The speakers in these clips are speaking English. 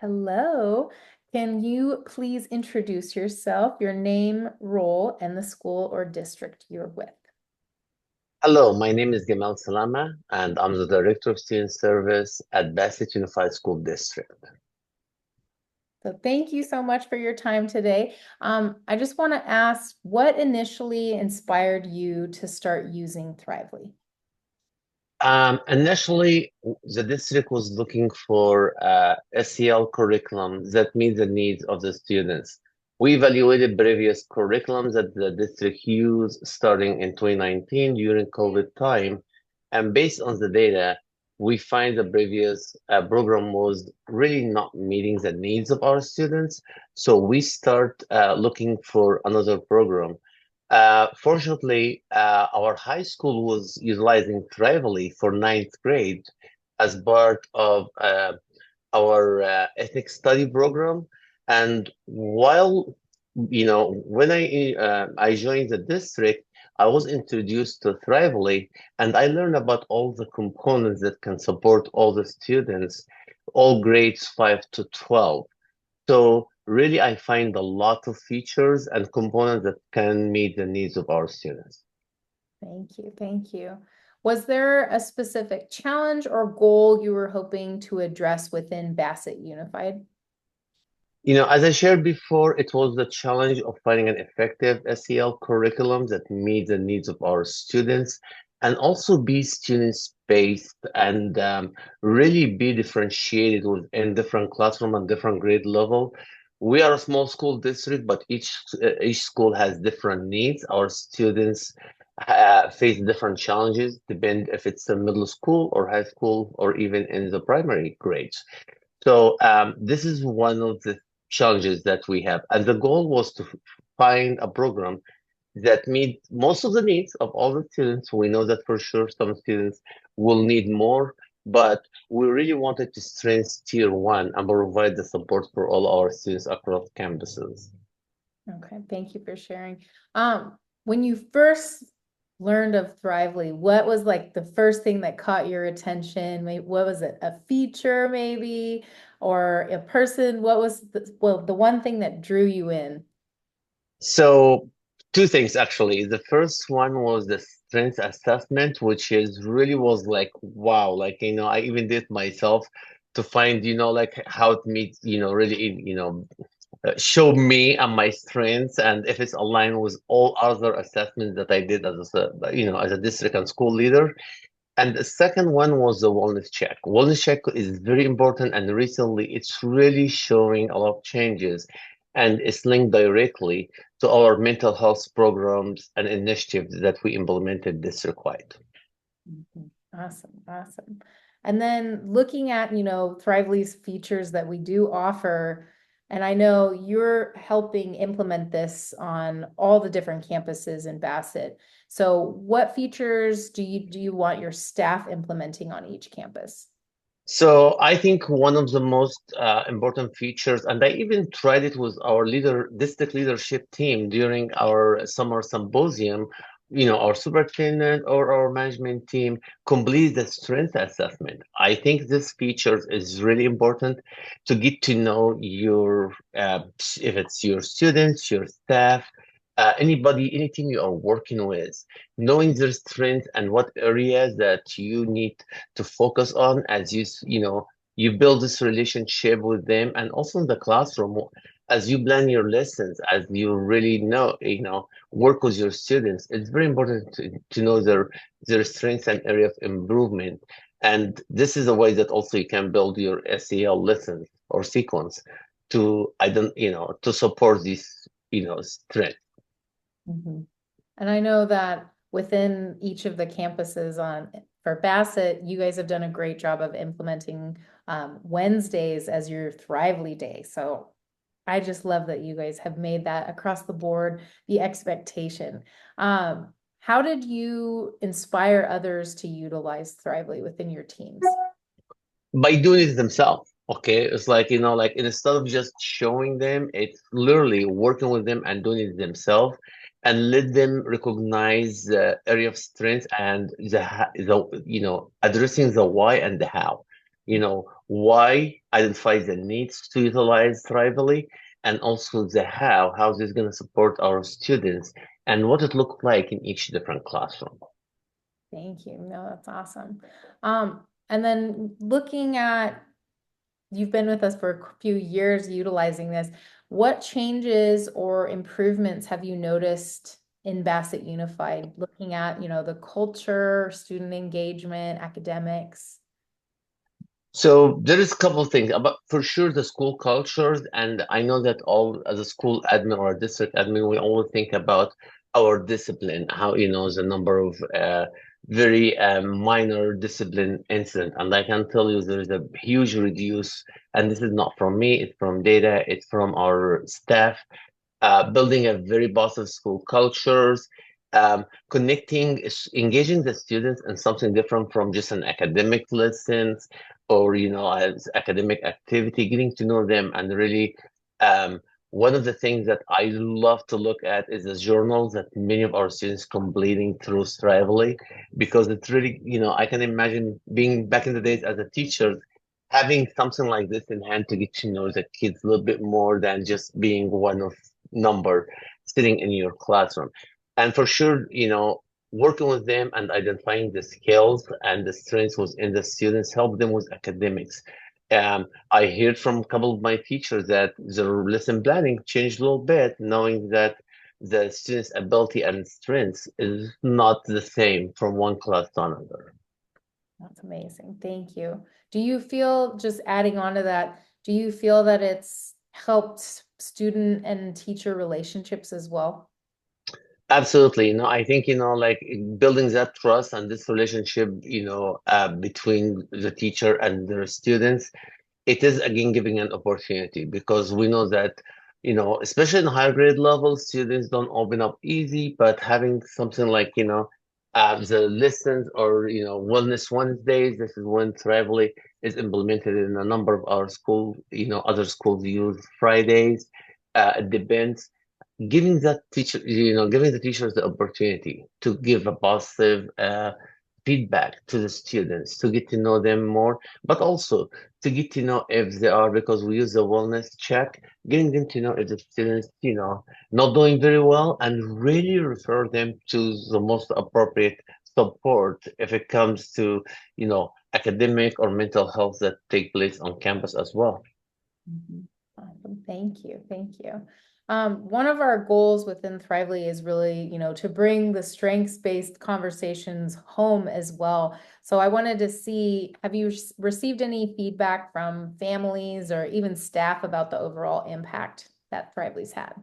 Hello. Can you please introduce yourself, your name, role, and the school or district you're with? Hello, my name is Gamal Salama, and I'm the Director of Student Service at Bassett Unified School District. So thank you so much for your time today. I just want to ask, what initially inspired you to start using Thrively? Initially, the district was looking for SEL curriculum that meets the needs of the students. We evaluated previous curriculums that the district used starting in 2019 during COVID time, and based on the data, we find the previous program was really not meeting the needs of our students. So we start looking for another program. Fortunately, our high school was utilizing Travely for ninth grade as part of our ethnic study program. And while, when I joined the district, I was introduced to Thrively, and I learned about all the components that can support all the students, all grades 5 to 12. So really, I find a lot of features and components that can meet the needs of our students. Thank you. Thank you. Was there a specific challenge or goal you were hoping to address within Bassett Unified? As I shared before, it was the challenge of finding an effective SEL curriculum that meets the needs of our students and also be students-based and really be differentiated within different classroom and different grade level. We are a small school district, but each school has different needs. Our students face different challenges, depend if it's a middle school or high school or even in the primary grades. So this is one of the challenges that we have. And the goal was to find a program that meet most of the needs of all the students. We know that for sure some students will need more, but we really wanted to strengthen tier one and provide the support for all our students across campuses. Okay, thank you for sharing. When you first learned of Thrively, what was like the first thing that caught your attention? Maybe, what was it? A feature maybe, or a person? What was the one thing that drew you in? So two things actually. The first one was the strength assessment, which is really was like, wow, like, I even did myself to find, like how it meets, really, show me and my strengths and if it's aligned with all other assessments that I did as a district and school leader. And the second one was the wellness check. Wellness check is very important, and recently it's really showing a lot of changes, and it's linked directly to our mental health programs and initiatives that we implemented district-wide. Mhm. Awesome, awesome. And then looking at, Thrively's features that we do offer, and I know you're helping implement this on all the different campuses in Bassett. So what features do you want your staff implementing on each campus? So I think one of the most important features, and I even tried it with our district leadership team during our summer symposium, our superintendent or our management team complete the strength assessment. I think this feature is really important to get to know if it's your students, your staff, anybody, anything you are working with, knowing their strength and what areas that you need to focus on as you build this relationship with them, and also in the classroom as you plan your lessons, as you really work with your students. It's very important to know their strengths and area of improvement, and this is a way that also you can build your SEL lessons or sequence to I don't to support these strengths. Mhm. And I know that within each of the campuses for Bassett, you guys have done a great job of implementing Wednesdays as your Thrively day. So I just love that you guys have made that across the board the expectation. How did you inspire others to utilize Thrively within your teams? By doing it themselves. Okay, it's like like instead of just showing them, it's literally working with them and doing it themselves, and let them recognize the area of strength and the addressing the why and the how. why, identify the needs to utilize Thrively, and also the how this is going to support our students and what it looks like in each different classroom. Thank you. No, that's awesome. And then looking at, you've been with us for a few years utilizing this. What changes or improvements have you noticed in Bassett Unified, looking at, the culture, student engagement, academics? So there is a couple of things about for sure the school cultures, and I know that all as a school admin or a district admin, we always think about our discipline, how the number of very minor discipline incident, and I can tell you there is a huge reduce, and this is not from me, it's from data, it's from our staff, building a very positive school cultures, engaging the students in something different from just an academic lessons or as academic activity, getting to know them and really. One of the things that I love to look at is the journals that many of our students completing through Strively, because it's really, I can imagine being back in the days as a teacher, having something like this in hand to get to know the kids a little bit more than just being one of number sitting in your classroom. And for sure, working with them and identifying the skills and the strengths within the students help them with academics. I heard from a couple of my teachers that their lesson planning changed a little bit, knowing that the students' ability and strengths is not the same from one class to another. That's amazing. Thank you. Do you feel, just adding on to that, do you feel that it's helped student and teacher relationships as well? Absolutely. I think, like building that trust and this relationship, between the teacher and their students, it is again giving an opportunity because we know that, especially in higher grade levels, students don't open up easy, but having something like, the lessons or, Wellness Wednesdays, this is when Travely is implemented in a number of our school, other schools use Fridays, it depends giving the teachers the opportunity to give a positive feedback to the students to get to know them more, but also to get to know if they are, because we use the wellness check, getting them to know if the students, not doing very well and really refer them to the most appropriate support if it comes to, academic or mental health that take place on campus as well. Mhm. Awesome. Thank you. Thank you. One of our goals within Thrively is really, to bring the strengths-based conversations home as well. So I wanted to see, have you received any feedback from families or even staff about the overall impact that Thrively's had?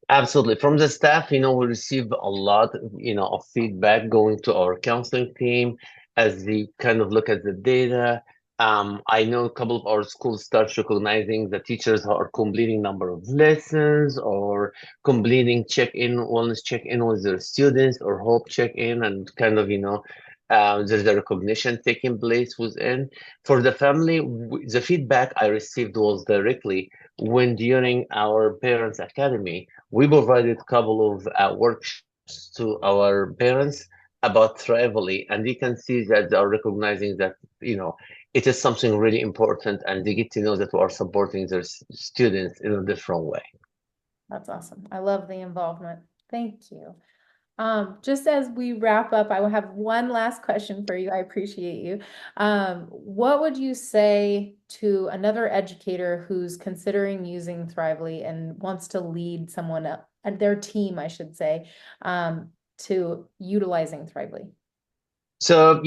Absolutely. From the staff, we receive a lot, of feedback going to our counseling team as they kind of look at the data. I know a couple of our schools start recognizing the teachers who are completing number of lessons or completing check-in, wellness check-in with their students or hope check-in and kind of, there's a recognition taking place within. For the family, the feedback I received was directly when during our Parents Academy, we provided a couple of workshops to our parents about Thrively, and you can see that they are recognizing that, it is something really important, and they get to know that we are supporting their students in a different way. That's awesome. I love the involvement. Thank you. Just as we wrap up, I will have one last question for you. I appreciate you. What would you say to another educator who's considering using Thrively and wants to lead someone up, and their team, I should say, to utilizing Thrively? So,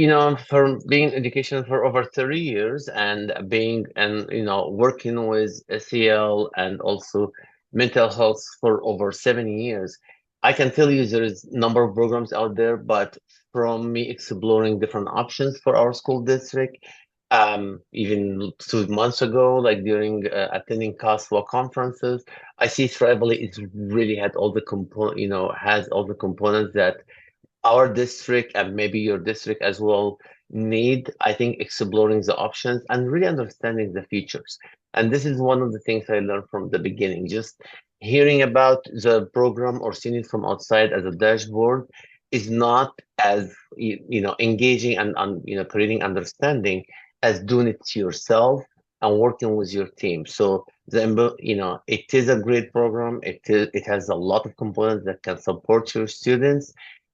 for being in education for over 30 years and being and working with SEL and also mental health for over 7 years, I can tell you there is a number of programs out there, but from me exploring different options for our school district, even 2 months ago, like during attending CASWA conferences, I see Thrively is really had all the has all the components that our district and maybe your district as well need, I think, exploring the options and really understanding the features. And this is one of the things I learned from the beginning. Just hearing about the program or seeing it from outside as a dashboard is not as engaging and creating understanding as doing it yourself and working with your team. So it is a great program. It has a lot of components that can support your students,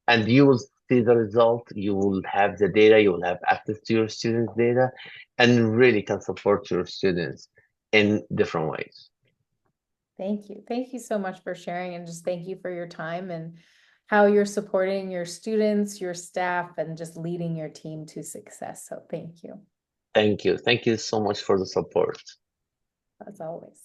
and you will see the result. You will have the data. You will have access to your students' data, and really can support your students in different ways. Thank you. Thank you so much for sharing, and just thank you for your time and how you're supporting your students, your staff, and just leading your team to success. So thank you, Thank you. Thank you so much for the support. as always.